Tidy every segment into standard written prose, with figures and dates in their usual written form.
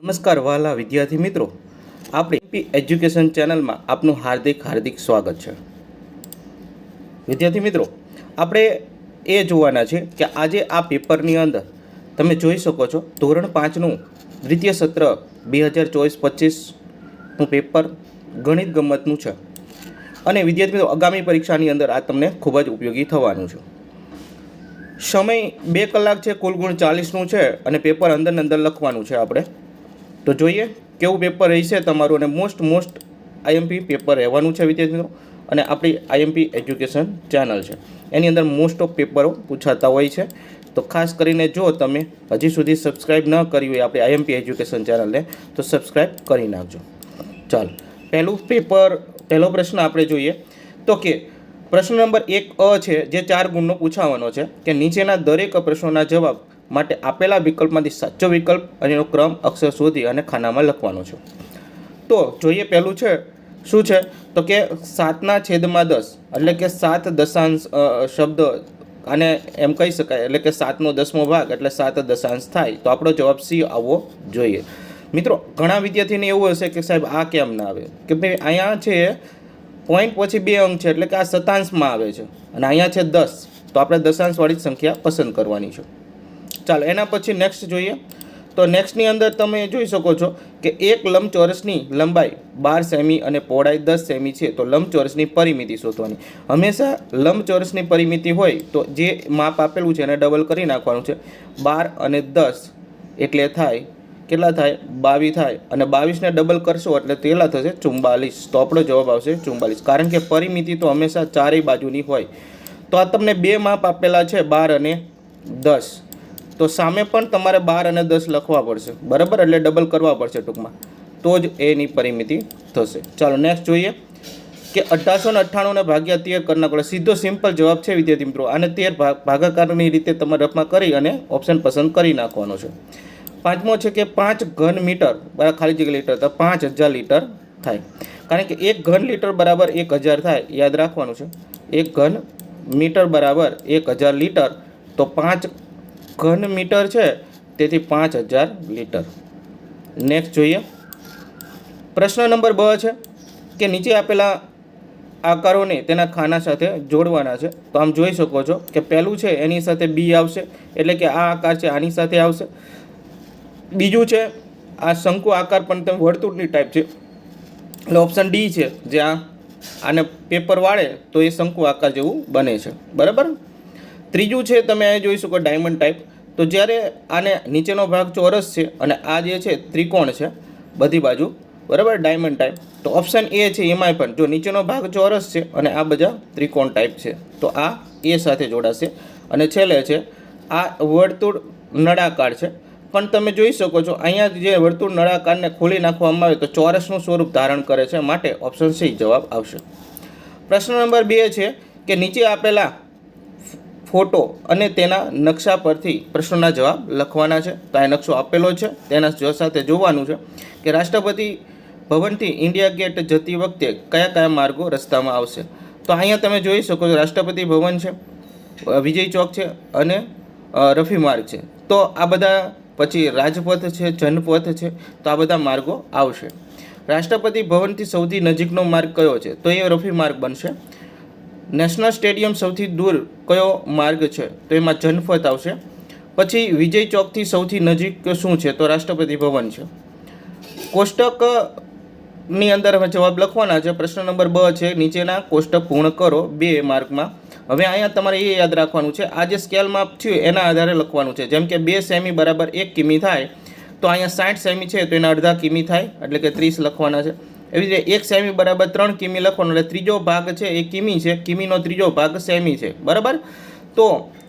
નમસ્કાર વહાલા વિદ્યાર્થી મિત્રો, આપણે એમપી એજ્યુકેશન ચેનલમાં આપનું હાર્દિક સ્વાગત છે. વિદ્યાર્થી મિત્રો, આપણે એ જોવાના છે કે આજે આ પેપરની અંદર તમે જોઈ શકો છો ધોરણ 5નું દ્વિતીય સત્ર 2024-25નું પેપર ગણિત ગમ્મતનું છે અને વિદ્યાર્થી મિત્રો આગામી પરીક્ષાની અંદર આ તમને ખૂબ જ ઉપયોગી થવાનું છે. સમય 2 કલાક છે, કુલ ગુણ 40નું છે અને પેપર અંદર લખવાનું છે આપણે. તો જોઈએ કેવું પેપર રહેશે તમારું અને મોસ્ટ આઈએમપી પેપર રહેવાનું છે વિદ્યાર્થી મિત્રો. અને આપણી આઈએમપી એજ્યુકેશન ચેનલ છે એની અંદર મોસ્ટ ઓફ પેપરો પૂછાતા હોય છે. તો ખાસ કરીને જો તમે હજી સુધી સબસ્ક્રાઈબ ન કરી હોય આપણી આઈએમપી એજ્યુકેશન ચેનલને તો સબસ્ક્રાઈબ કરી નાખજો. ચાલો, પહેલો પ્રશ્ન આપણે જોઈએ તો કે પ્રશ્ન નંબર 1 છે જે 4 ગુણનો પૂછાવાનો છે કે નીચેના દરેક પ્રશ્નોના જવાબ માટે આપેલા વિકલ્પમાંથી સાચો વિકલ્પ અને એનો ક્રમ અક્ષર શોધી અને ખાનામાં લખવાનો છે. તો જોઈએ પહેલું છે શું છે તો કે 7/10 એટલે કે 7 દશાંશ શબ્દ આને એમ કહી શકાય, એટલે કે 7નો 10મો ભાગ એટલે 7 દશાંશ થાય. તો આપણો જવાબ સી આવવો જોઈએ. મિત્રો ઘણા વિદ્યાર્થીને એવું હશે કે સાહેબ આ કેમ ના આવે, કે ભાઈ અહીંયા છે પોઈન્ટ પછી 2 અંક છે એટલે કે આ શતાંશમાં આવે છે અને અહીંયા છે 10, તો આપણે દશાંશવાળી સંખ્યા પસંદ કરવાની છે. ચાલો એના પછી નેક્સ્ટ જોઈએ. તો નેક્સ્ટની અંદર તમે જોઈ શકો છો કે એક લંબચોરસની લંબાઈ 12 સેમી અને પહોળાઈ 10 સેમી છે. તો લંબચોરસની પરિમિતિ શોધવાની. હંમેશા લંબચોરસની પરિમિતિ હોય તો જે માપ આપેલું છે એને ડબલ કરી નાખવાનું છે. 12 અને 10 એટલે થાય કેટલા થાય 22 થાય અને 22ને ડબલ કરશો એટલે તેલા થશે 44. તો આપણો જવાબ આવશે 44, કારણ કે પરિમિતિ તો હંમેશા ચારેય બાજુની હોય. તો આ તમને 2 માપ આપેલા છે 12 અને 10, તો સામે પણ તમારે 12 અને 10 લખવા પડશે, બરાબર, એટલે ડબલ કરવા પડશે ટૂંકમાં, તો જ એની પરિમિતિ થશે. ચાલો નેક્સ્ટ જોઈએ કે 1898 ને ભાગ્યા 13 કરી નાખો. સીધો સિમ્પલ જવાબ છે વિદ્યાર્થી મિત્રો. આને 13 ભાગાકારની રીતે તમારે રફમાં કરી અને ઓપ્શન પસંદ કરી નાખવાનો છે. 5મો છે કે 5 ઘન મીટર બરાબર ખાલી જગ્યા લીટર, તો 5000 લીટર થાય, કારણ કે 1 ઘન લીટર બરાબર 1000 થાય, યાદ રાખવાનું છે. 1 ઘન મીટર બરાબર 1000 લીટર, તો 5 ઘન મીટર છે તેથી 5000 લીટર. નેક્સ્ટ જોઈએ પ્રશ્ન નંબર 2 છે કે નીચે આપેલા આકારોને તેના ખાના સાથે જોડવાના છે. તો આમ જોઈ શકો છો કે પહેલું છે એની સાથે બી આવશે, એટલે કે આ આકાર છે આની સાથે આવશે. બીજું છે આ શંકુ આકાર પણ તમે વર્તુળની ટાઈપ છે એટલે ઓપ્શન ડી છે, જે આને પેપર વાળે તો એ શંકુ આકાર જેવું બને છે, બરાબર. ત્રીજું છે તમે અહીં જોઈ શકો ડાયમંડ ટાઈપ. તો જ્યારે આને નીચેનો ભાગ ચોરસ છે અને આ જે છે ત્રિકોણ છે બધી બાજુ, બરાબર, ડાયમંડ ટાઈપ. તો ઓપ્શન એ છે એમાંય પણ જો નીચેનો ભાગ ચોરસ છે અને આ બધા ત્રિકોણ ટાઈપ છે તો આ એ સાથે જોડાશે. અને છેલ્લે છે આ વર્તુળ નળાકાર છે, પણ તમે જોઈ શકો છો અહીંયા જે વર્તુળ નળાકારને ખોલી નાખવામાં આવે તો ચોરસનું સ્વરૂપ ધારણ કરે છે, માટે ઓપ્શન સી જવાબ આવશે. પ્રશ્ન નંબર 2 છે કે નીચે આપેલા ફોટો અને તેના નકશા પરથી પ્રશ્નોના જવાબ લખવાના છે. તો આ નકશો આપેલો છે, તેના સાથે જોવાનું છે કે રાષ્ટ્રપતિ ભવનથી ઇન્ડિયા ગેટ જતી વખતે કયા માર્ગો રસ્તામાં આવશે. તો અહીંયા તમે જોઈ શકો છો રાષ્ટ્રપતિ ભવન છે, વિજય ચોક છે અને રફી માર્ગ છે. તો આ બધા પછી રાજપથ છે, જનપથ છે, તો આ બધા માર્ગો આવશે. રાષ્ટ્રપતિ ભવનથી સૌથી નજીકનો માર્ગ કયો છે? તો એ રફી માર્ગ બનશે. નેશનલ સ્ટેડિયમ સૌથી દૂર કયો માર્ગ છે? તો એમાં જનપથ આવશે. પછી વિજય ચોકથી સૌથી નજીક શું છે? તો રાષ્ટ્રપતિ ભવન છે. કોષ્ટકની અંદર હવે જવાબ લખવાના છે. પ્રશ્ન નંબર 2 છે નીચેના કોષ્ટક પૂર્ણ કરો 2 માર્કમાં. હવે અહીંયા તમારે એ યાદ રાખવાનું છે આ જે સ્કેલ માપ થયું એના આધારે લખવાનું છે. જેમ કે 2 સેમી બરાબર 1 કિમી થાય, તો અહીંયા 60 સેમી છે તો એના અડધા કિમી થાય એટલે કે 30 લખવાના છે. એવી રીતે 1 સેમી બરાબર 3 કિમી લખવાનો, એટલે ત્રીજો ભાગ છે એ કિમી છે, કિમીનો ત્રીજો ભાગ સેમી છે, બરાબર. તો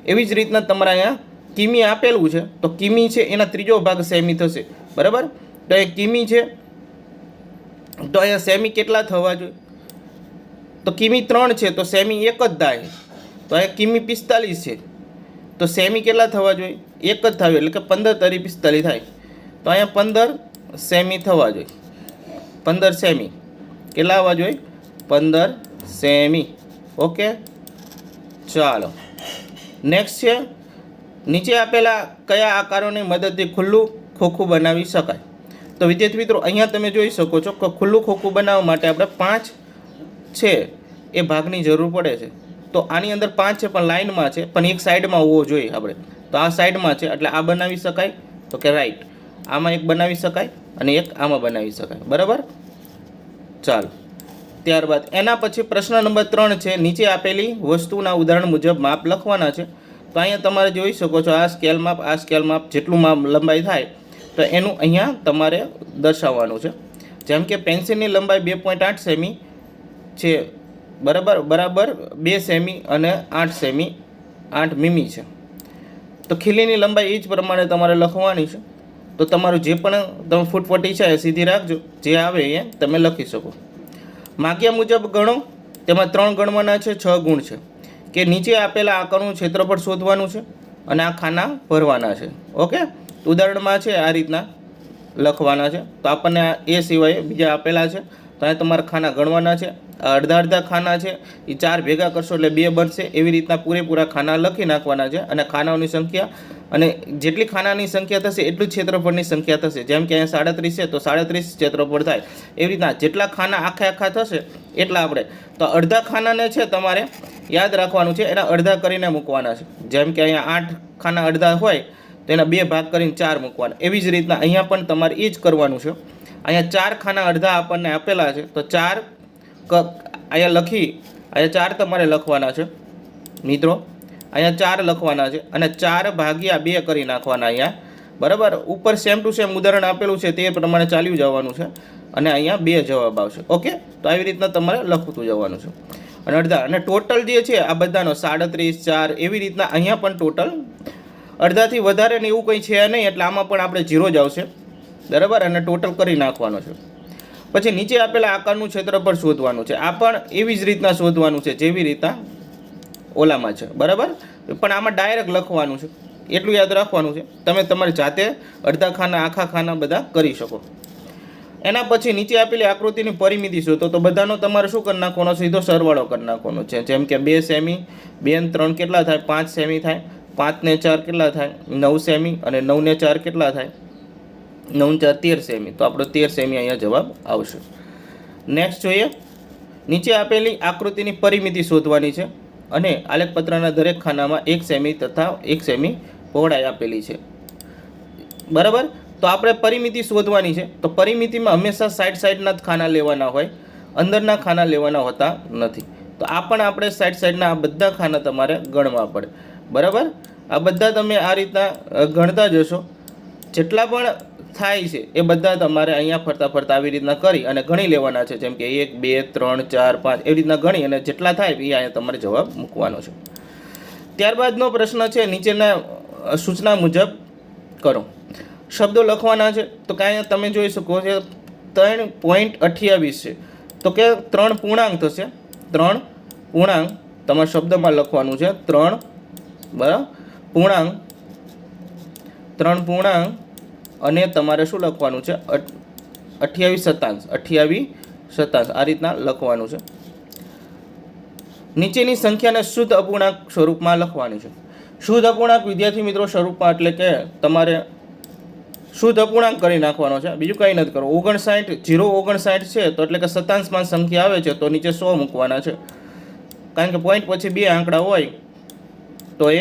એવી જ રીતના તમારે અહીંયા કિમી આપેલું છે તો કિમી છે એના ત્રીજો ભાગ સેમી થશે, બરાબર. તો એ કિમી છે તો અહીંયા સેમી કેટલા થવા જોઈએ? તો કિમી 3 છે તો સેમી 1 જ થાય. તો અહીંયા કિમી 45 છે તો સેમી કેટલા થવા જોઈએ? 1 જ થવા, એટલે કે 15 તરી 45 થાય. તો અહીંયા 15 સેમી થવા જોઈએ. 15 સેમી કેટલા આવવા જોઈએ? 15 સેમી. ઓકે, ચાલો નેક્સ્ટ છે નીચે આપેલા કયા આકારોની મદદથી ખુલ્લું ખોખું બનાવી શકાય? તો વિદ્યાર્થી મિત્રો અહીંયા તમે જોઈ શકો છો કે ખુલ્લું ખોખું બનાવવા માટે આપણે 5 છે એ ભાગની જરૂર પડે છે. તો આની અંદર 5 છે પણ લાઇનમાં છે, પણ એક સાઈડમાં હોવો જોઈએ આપણે. તો આ સાઈડમાં છે એટલે આ બનાવી શકાય, તો કે રાઈટ. આમાં એક બનાવી શકાય અને એક આમાં બનાવી શકાય. બરાબર, ચાલો. ત્યારબાદ એના પછી પ્રશ્ન નંબર 3 છે, નીચે આપેલી વસ્તુના ઉદાહરણ મુજબ માપ લખવાના છે. તો અહીંયા તમારે જોઈ શકો છો આ સ્કેલ માપ જેટલું માપ લંબાઈ થાય તો એનું અહીંયા તમારે દર્શાવવાનું છે. જેમ કે પેન્સિલની લંબાઈ 2.8 સેમી છે, બરાબર 2 સેમી અને 8 સેમી 8 મીમી છે. તો ખીલીની લંબાઈ એ જ પ્રમાણે તમારે લખવાની છે. તો તમારું જે પણ તમે ફૂટપટ્ટી છે એ સીધી રાખજો, જે આવે એ તમે લખી શકો. માગ્યા મુજબ ગણો, તેમાં 3 ગણવાના છે, 6 ગુણ છે. કે નીચે આપેલા આકારનું ક્ષેત્રફળ શોધવાનું છે અને આ ખાના ભરવાના છે. ઓકે, ઉદાહરણમાં છે આ રીતના લખવાના છે. તો આપણને એ સિવાય બીજા આપેલા છે, તો અહીંયા તમારે ખાના ગણવાના છે. અડધા ખાના છે એ 4 ભેગા કરશો એટલે 2 બનશે. એવી રીતના પૂરેપૂરા ખાના લખી નાખવાના છે અને ખાનાઓની સંખ્યા અને જેટલી ખાનાની સંખ્યા થશે એટલું જ ક્ષેત્રફળની સંખ્યા થશે. જેમ કે અહીંયા 37 છે તો 37 ક્ષેત્રફળ થાય. એવી રીતના જેટલા ખાના આખા થશે એટલા આપણે, તો અડધા ખાનાને છે તમારે યાદ રાખવાનું છે, એના અડધા કરીને મૂકવાના છે. જેમ કે અહીંયા 8 ખાના અડધા હોય તો એના 2 ભાગ કરીને 4 મૂકવાના. એવી જ રીતના અહીંયા પણ તમારે એ જ કરવાનું છે. અહીંયા 4 ખાના અડધા આપણને આપેલા છે તો 4 અહીંયા અહીંયા 4 તમારે લખવાના છે મિત્રો. અહીંયા 4 લખવાના છે અને 4 ભાગ્યા 2 કરી નાખવાના અહીંયા. બરાબર, ઉપર સેમ ટુ સેમ ઉદાહરણ આપેલું છે તે પ્રમાણે ચાલ્યું જવાનું છે અને અહીંયા 2 જવાબ આવશે. ઓકે, તો આવી રીતના તમારે લખતું જવાનું છે. અને અડધા અને ટોટલ જે છે આ બધાનો 37 4 એવી રીતના અહીંયા પણ ટોટલ અડધાથી વધારે ને એવું કંઈ છે નહીં એટલે આમાં પણ આપણે 0 જ આવશે. બરાબર, અને ટોટલ કરી નાખવાનો છે. પછી નીચે આપેલા આકારનું ક્ષેત્રફળ શોધવાનું છે. આ પણ એવી જ રીતના શોધવાનું છે જેવી રીતના ઓલામાં છે. બરાબર, પણ આમાં ડાયરેક્ટ લખવાનું છે, એટલું યાદ રાખવાનું છે. તમે તમારી જાતે અડધા ખાના આખા ખાના બધા કરી શકો. એના પછી નીચે આપેલી આકૃતિની પરિમિતિ શોધો. તો બધાનો તમારે શું કરી નાખવાનો, સીધો સરવાળો કરી નાખવાનો છે. જેમ કે 2 સેમી 2 ને 3 કેટલા થાય, 5 સેમી થાય. 5 ને 4 કેટલા થાય, 9 સેમી. અને 9 ને 4 કેટલા થાય, 9 ને 4 13 સેમી. તો આપણો 13 સેમી અહીંયા જવાબ આવશે. નેક્સ્ટ જોઈએ, નીચે આપેલી આકૃતિની પરિમિતિ શોધવાની છે અને આલેખપત્રના દરેક ખાનામાં 1 સેમી તથા 1 સેમી પહોળાઈ આપેલી છે. બરાબર, તો આપણે પરિમિતિ શોધવાની છે. તો પરિમિતિમાં હંમેશા સાઈડના જ ખાના લેવાના હોય, અંદરના ખાના લેવાના હોતા નથી. તો આ પણ આપણે સાઈડના આ બધા ખાના તમારે ગણવા પડે. બરાબર, આ બધા તમે આ રીતના ગણતા જશો. જેટલા પણ થાય છે એ બધા તમારે અહીંયા ફરતા આવી રીતના કરી અને ગણી લેવાના છે. જેમ કે 1 2 3 4 5 એવી રીતના ગણી અને જેટલા થાય એ અહીંયા તમારે જવાબ મૂકવાનો છે. ત્યારબાદનો પ્રશ્ન છે, નીચેના સૂચના મુજબ કરો. શબ્દો લખવાના છે. તો કે અહીંયા તમે જોઈ શકો છો 3.28 છે. તો કે 3 પૂર્ણાંક થશે. 3 પૂર્ણાંક તમારા શબ્દમાં લખવાનું છે. 3 બરાબર પૂર્ણાંક 3 પૂર્ણાંક અને તમારે શું લખવાનું છે, 28 શતાંશ આ રીતના લખવાનું છે. નીચેની સંખ્યાને શુદ્ધ અપૂર્ણાંક સ્વરૂપમાં લખવાની છે. શુદ્ધ અપૂર્ણાંક વિદ્યાર્થી મિત્રો સ્વરૂપમાં એટલે કે તમારે શુદ્ધ અપૂર્ણાંક કરી નાખવાનો છે, બીજું કંઈ નથી કરવું. 59 છે તો એટલે કે શતાંશમાં સંખ્યા આવે છે તો નીચે 100 મૂકવાના છે. કારણ કે પોઈન્ટ પછી 2 આંકડા હોય તો એ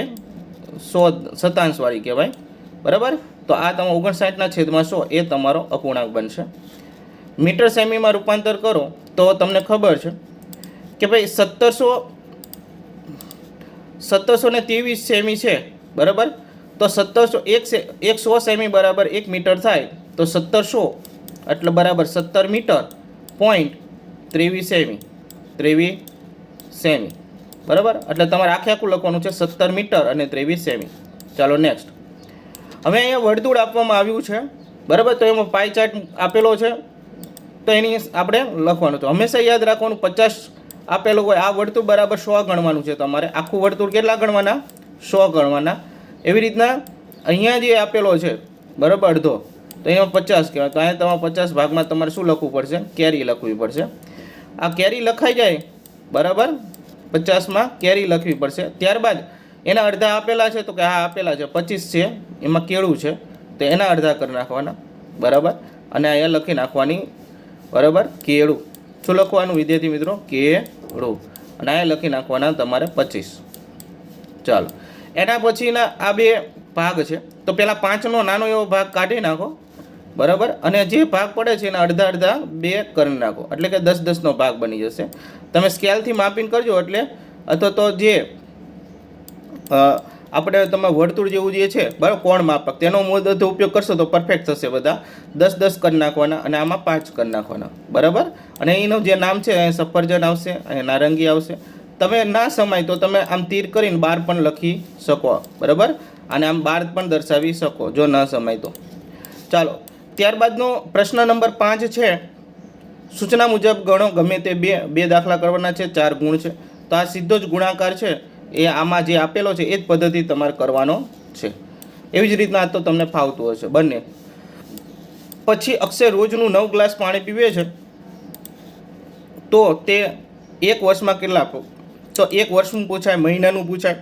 100 શતાંશવાળી કહેવાય. બરાબર, તો આ તમે 59/100 એ તમારો અપૂર્ણાંક બનશે. મીટર સેમીમાં રૂપાંતર કરો તો તમને ખબર છે કે ભાઈ 1723 સેમી છે. બરાબર, તો 100 સેમી બરાબર 1 મીટર થાય તો 1700 એટલે બરાબર 17 મીટર પોઈન્ટ 23 સેમી. બરાબર, એટલે તમારે આખું લખવાનું છે 17 મીટર અને 23 સેમી. ચાલો નેક્સ્ટ. હવે અહીંયા વર્તુળ આપવામાં આવ્યું છે. બરાબર, તો એમાં પાઈ ચાર્ટ આપેલો છે તો એની આપણે લખવાનું છે. હંમેશા યાદ રાખવાનું 50 આપેલું હોય આ વર્તુળ બરાબર 100 ગણવાનું છે. તમારે આખું વર્તુળ કેટલા ગણવાના, 100 ગણવાના. એવી રીતના અહીંયા જે આપેલો છે બરાબર અડધો, તો એમાં 50 કહેવાય. તો અહીંયા તમારે 50 ભાગમાં તમારે શું લખવું પડશે, કેરી લખવી પડશે. આ કેરી લખાઈ જાય બરાબર, 50માં કેરી લખવી પડશે. ત્યારબાદ એના અડધા આપેલા છે તો કે હા આપેલા છે 25 છે, એમાં કેળું છે તો એના અડધા કરી નાખવાના. બરાબર, અને અહીંયા લખી નાખવાની, બરાબર, કેળું. શું લખવાનું વિદ્યાર્થી મિત્રો? કેળું. અને અહીંયા લખી નાખવાના તમારે 25. ચાલો, એના પછીના આ બે ભાગ છે. તો પહેલાં 5નો નાનો એવો ભાગ કાઢી નાખો, બરાબર, અને જે ભાગ પડે છે એના અડધા અડધા 2 કરી નાખો, એટલે કે 10-10નો ભાગ બની જશે. તમે સ્કેલથી માપીને કરજો, એટલે અથવા તો જે આપણે તમે વર્તુળ જેવું જે છે, બરાબર, કોણ માપક, તેનો મુદ્દો ઉપયોગ કરશો તો પરફેક્ટ થશે. બધા 10-10 કરી નાખવાના અને આમાં 5 કરી નાખવાના, બરાબર. અને એનું જે નામ છે અહીંયા સફરજન આવશે, અહીંયા નારંગી આવશે. તમે ના સમાય તો તમે આમ તીર કરીને 12 પણ લખી શકો, બરાબર, અને આમ 12 પણ દર્શાવી શકો જો ન સમાય તો. ચાલો, ત્યારબાદનો પ્રશ્ન નંબર 5 છે, સૂચના મુજબ ગણો ગમે તે બે દાખલા કરવાના છે, 4 ગુણ છે. તો આ સીધો જ ગુણાકાર છે એ આમાં જે આપેલો છે એ જ પદ્ધતિ તમારે કરવાનો છે. એવી જ રીતના આ તો તમને ફાવતું હશે બંને. પછી અક્ષય રોજનું 9 ગ્લાસ પાણી પીવે છે, તો તે 1 વર્ષમાં કેટલા? તો 1 વર્ષનું પૂછાય, મહિનાનું પૂછાય,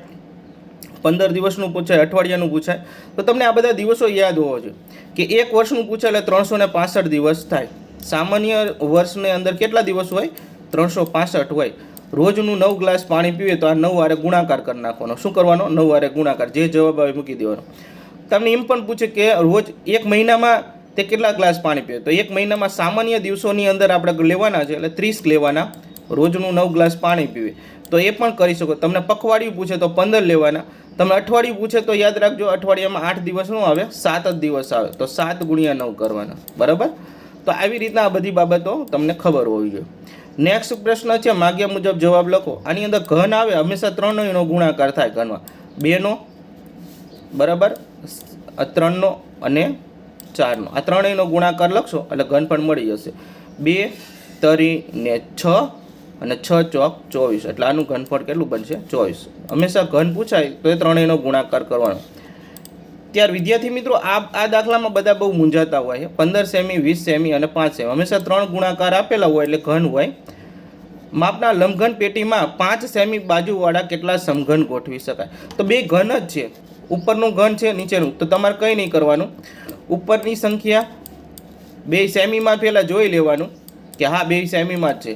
15 દિવસનું પૂછાય, અઠવાડિયાનું પૂછાય. તો તમને આ બધા દિવસો યાદ હોવો જોઈએ કે 1 વર્ષનું પૂછાય એટલે 365 દિવસ થાય. સામાન્ય વર્ષની અંદર કેટલા દિવસ હોય? 365 હોય. રોજનું 9 ગ્લાસ પાણી પીવે તો આ 9 વારે ગુણાકાર કરી નાખવાનો. શું કરવાનો? 9 વારે ગુણાકાર, જે જવાબ આવે મૂકી દેવાનો. તમને એમ પણ પૂછે કે રોજ 1 મહિનામાં તે કેટલા ગ્લાસ પાણી પીવે? તો 1 મહિનામાં સામાન્ય દિવસોની અંદર આપણે લેવાના છે એટલે 30 લેવાના. રોજનું 9 ગ્લાસ પાણી પીવે તો એ પણ કરી શકો. તમને પખવાડિયું પૂછે તો 15 લેવાના. તમને અઠવાડિયું પૂછે તો યાદ રાખજો, અઠવાડિયામાં 8 દિવસ નું આવે, 7 જ દિવસ આવે, તો 7 ગુણ્યા 9 કરવાના, બરાબર. તો આવી રીતના આ બધી બાબતો તમને ખબર હોવી જોઈએ. નેક્સ્ટ પ્રશ્ન છે, માગ્યા મુજબ જવાબ લખો. આની અંદર ઘન આવે, હંમેશા 3નો ગુણાકાર થાય ઘનમાં. 2નો, બરાબર, 3નો અને 4નો. આ ત્રણેયનો ગુણાકાર લખશો એટલે ઘનફળ મળી જશે. 2 તરીને 6 અને 6 ચોક 24, એટલે આનું ઘનફળ કેટલું બનશે? 24. હંમેશા ઘન પૂછાય તો એ ત્રણેયનો ગુણાકાર કરવાનો. ત્યાર વિદ્યાર્થી મિત્રો આ દાખલામાં બધા બહુ મૂંઝાતા હોય છે. 15 સેમી, 20 સેમી અને 5 સેમી હંમેશા 3 ગુણાકાર આપેલા હોય એટલે ઘન હોય. માપના લંબઘન પેટીમાં 5 સેમી બાજુવાળા કેટલા સમઘન ગોઠવી શકાય? તો બે ઘન જ છે, ઉપરનું ઘન છે, નીચેનું. તો તમારે કંઈ નહીં કરવાનું, ઉપરની સંખ્યા 2 સેમીમાં પહેલાં જોઈ લેવાનું કે હા 2 સેમીમાં જ છે.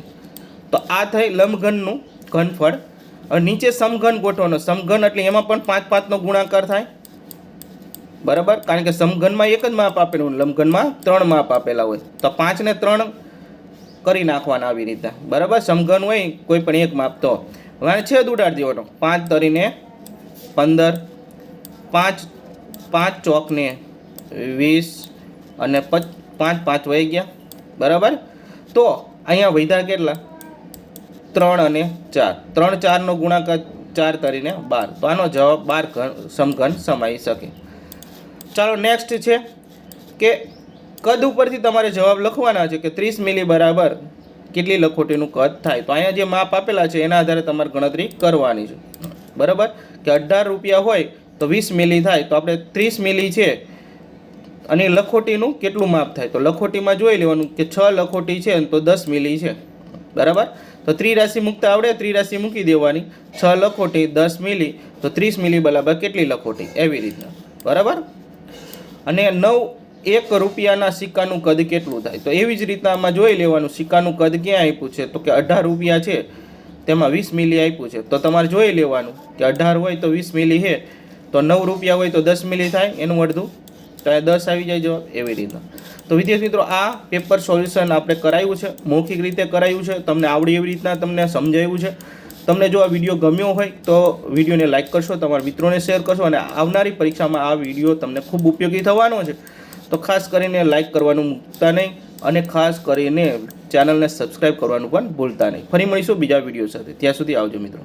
તો આ થઈ લંબઘનનું ઘનફળ. અને નીચે સમઘન ગોઠવવાનો. સમઘન એટલે એમાં પણ 5-5નો ગુણાકાર થાય, બરાબર, કારણ કે સમઘનમાં 1 જ માપ આપેલું, લંબઘનમાં 3 માપ આપેલા હોય. તો 5 ને 3 કરી નાખવાના આવી રીતે, બરાબર. સમઘન હોય કોઈ પણ 1 માપ. તો હવે છેદ ઉડાડી દેવાનો. 5 તરીને 15, 5 ચોકને 20 અને 5 વહી ગયા, બરાબર. તો અહીંયા વધ્યા કેટલા? 3 અને 4. 3 4નો ગુણાકાર 4 તરીને 12. તો આનો જવાબ 12 સમઘન સમાઈ શકે. ચાલો, નેક્સ્ટ છે કે કદ ઉપરથી તમારે જવાબ લખવાના છે કે 30 મિલી બરાબર કેટલી લખોટીનું કદ થાય. તો અહીંયા જે માપ આપેલા છે એના આધારે તમારે ગણતરી કરવાની છે, બરાબર. કે 18 રૂપિયા હોય તો 20 મિલી થાય, તો આપણે 30 મિલી છે અને લખોટીનું કેટલું માપ થાય? તો લખોટીમાં જોઈ લેવાનું કે 6 લખોટી છે તો 10 મિલી છે, બરાબર. તો ત્રિરાશિ મૂકતા આવડે, ત્રિરાશિ મૂકી દેવાની. 6 લખોટી 10 મિલી તો 30 મિલી બરાબર કેટલી લખોટી? એવી રીતના, બરાબર. અને 1 રૂપિયાના સિક્કાનું કદ કેટલું થાય? તો એવી જ રીતના આમાં જોઈ લેવાનું સિક્કાનું કદ ક્યાં આપ્યું છે? તો કે 18 રૂપિયા છે તેમાં 20 મિલી આપ્યું છે. તો તમારે જોઈ લેવાનું કે 18 હોય તો 20 મિલી છે, તો 9 રૂપિયા હોય તો 10 મિલી થાય, એનું અડધું, તો એ 10 આવી જાય જવાબ. એવી રીતના. તો વિદ્યાર્થી મિત્રો, આ પેપર સોલ્યુશન આપણે કરાયું છે, મૌખિક રીતે કરાયું છે, તમને આવડી એવી રીતના તમને સમજાવ્યું છે. તમને જો આ વિડીયો ગમ્યો હોય તો વિડીયોને લાઇક કરશો, તમારા મિત્રોને શેર કરશો, અને આવનારી પરીક્ષામાં આ વિડીયો તમને ખૂબ ઉપયોગી થવાનો છે. તો ખાસ કરીને લાઇક કરવાનું મૂકતા નહીં, અને ખાસ કરીને ચેનલને સબસ્ક્રાઈબ કરવાનું પણ ભૂલતા નહીં. ફરી મળીશું બીજા વિડીયો સાથે. ત્યાં સુધી આવજો મિત્રો.